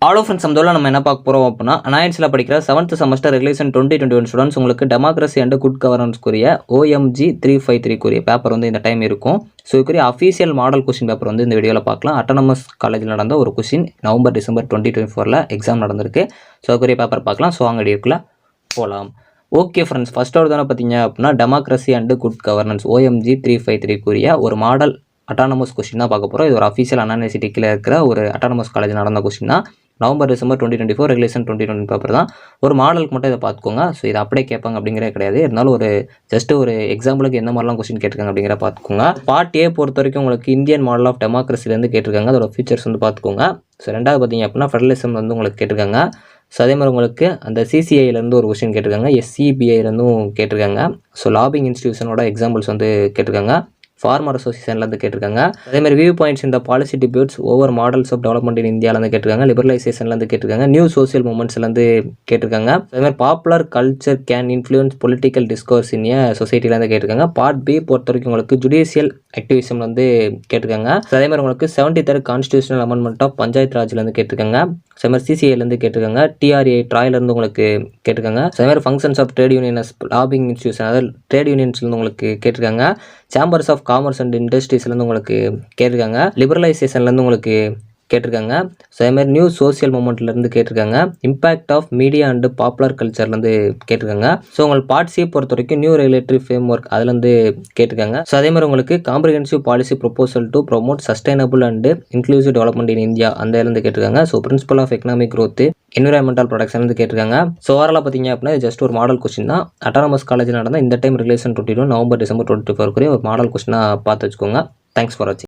Hello friends, நம்ம என்ன பார்க்க போகிறோம் அப்படின்னா, அனாயன்ஸில் படிக்கிற 7th செமஸ்டர் ரெகுலேஷன் 2021 ஸ்டூடெண்ட்ஸ் உங்களுக்கு டெமோக்ரஸி அண்ட் குட் கவர்னன்ஸ்க்குரிய OMG 353 பேப்பர் வந்து இந்த டைம் இருக்கும். ஸோ இதுக்குரிய அஃபீஷியல் மாடல் கொஸ்டின் பேப்பர் வந்து இந்த வீடியோவில் பார்க்கலாம். அட்டானமஸ் காலேஜில் நடந்த ஒரு கொஸ்டின் நவம்பர் டிசம்பர் 2024 எக்ஸாம் நடந்திருக்கு. ஸோ அதுக்குரிய பேப்பர் பார்க்கலாம். ஸோ அங்கே வீடியோக்குள்ள போகலாம். ஓகே ஃப்ரெண்ட்ஸ், ஃபர்ஸ்ட் ஒரு தானே பார்த்தீங்க அப்படின்னா democracy and good governance OMG 353 ஒரு மாடல் அட்டானமஸ் கொஸ்டின் தான் பார்க்க போகிறோம். இது ஒரு அஃபீஷியல் யூனிவர்சிட்டியில் இருக்கிற ஒரு அட்டானமஸ் காலேஜ் நடந்த கொஸ்டின் தான். நவம்பர் டிசம்பர் 2024 ரெகுலேஷன் 2020 பேப்பர் தான். ஒரு மாடலுக்கு மட்டும் இதை பார்த்துக்கோங்க. ஸோ இதை அப்படியே கேட்பாங்க அப்படிங்கிறே கிடையாது. இருந்தாலும் ஒரு ஜஸ்ட் ஒரு எக்ஸாம்பிளுக்கு எந்த மாதிரிலாம் கொஸ்டின் கேட்டிருக்காங்க அப்படிங்கிற பார்த்துக்கோங்க. பார்ட் ஏ பொறுத்த வரைக்கும் உங்களுக்கு இந்தியன் மாடல் ஆஃப் டெமோக்ரஸிலேருந்து கேட்டிருக்காங்க. அதோட ஃபீச்சர்ஸ் வந்து பார்த்துக்கோங்க. ஸோ ரெண்டாவது பார்த்தீங்க அப்படின்னா ஃபெடரலிசம் வந்து உங்களுக்கு கேட்டிருக்காங்க. ஸோ அதே மாதிரி உங்களுக்கு அந்த CCIலேருந்து ஒரு கொஸ்டின் கேட்டிருக்காங்க. SCBIலேருந்தும் கேட்டிருக்காங்க. ஸோ லாபிங் இன்ஸ்டியூஷனோட எக்ஸாம்பிள்ஸ் வந்து கேட்டிருக்காங்க. ஃபார்மர் அசோசியேஷன்லேருந்து கேட்டிருக்காங்க. அதேமாதிரி வியூ பாயிண்ட்ஸ் இந்த policy debates over models of development in இந்தியாவிலேருந்து கேட்டிருக்காங்க. லிபரலைசேஷன்லேருந்து கேட்டிருக்காங்க. நியூ சோசியல் மூமெண்ட்ஸ்லேருந்து கேட்டிருக்காங்க. அதேமாதிரி popular culture can influence political discourse in சொசைட்டிலேருந்து கேட்டிருக்காங்க. பார்ட் பி பொறுத்த வரைக்கும் உங்களுக்கு ஜுடிஷியல் ஆக்டிவிசம் வந்து கேட்டிருக்காங்க. அதே மாதிரி உங்களுக்கு 73rd constitutional amendment of panchayat ராஜ்லேருந்து கேட்டிருக்காங்க. அதே மாதிரி CCIலேருந்து கேட்டிருக்காங்க. TRA ட்ராயிலேருந்து உங்களுக்கு கேட்டிருக்காங்க. அதே மாதிரி functions of trade unions lobbying institution அதாவது ட்ரேட் யூனியன்ஸ்லேருந்து உங்களுக்கு கேட்டிருக்காங்க. சேம்பர்ஸ் ஆஃப் காமர்ஸ் அண்ட் இண்டஸ்ட்ரீஸ்லேருந்து உங்களுக்கு கேட்டிருக்காங்க. லிபரலைசேஷன்லேருந்து உங்களுக்கு கேட்டிருக்காங்க. ஸோ அதேமாதிரி நியூ சோசியல் மூமெண்ட்லேருந்து கேட்டிருக்காங்க. Impact of media and popular கல்ச்சர்லேருந்து கேட்டிருக்காங்க. ஸோ உங்களுக்கு பார்ட் சி பொறுத்த வரைக்கும் நியூ ரெகுலேட்டரி ஃப்ரேம் ஒர்க் அதுலேருந்து கேட்டிருக்காங்க. ஸோ அதே மாதிரி உங்களுக்கு comprehensive policy proposal to promote sustainable and inclusive development in India அந்த இருந்து கேட்டிருக்காங்க. So principle of economic growth environmental production கேட்டிருக்காங்க. ஸோ ஓவராலாக பார்த்தீங்க அப்படின்னா ஜஸ்ட் ஒரு மாடல் கொஸ்டின் தான். அட்டானமஸ் காலேஜ் நடந்த இந்த டைம் ரெகுலேஷன் 22 நவம்பர் டிசம்பர் 2024 ஒரு மாடல் கொஸ்டினாக பார்த்து வச்சுக்கோங்க. தேங்க்ஸ் ஃபார் வாட்சிங்.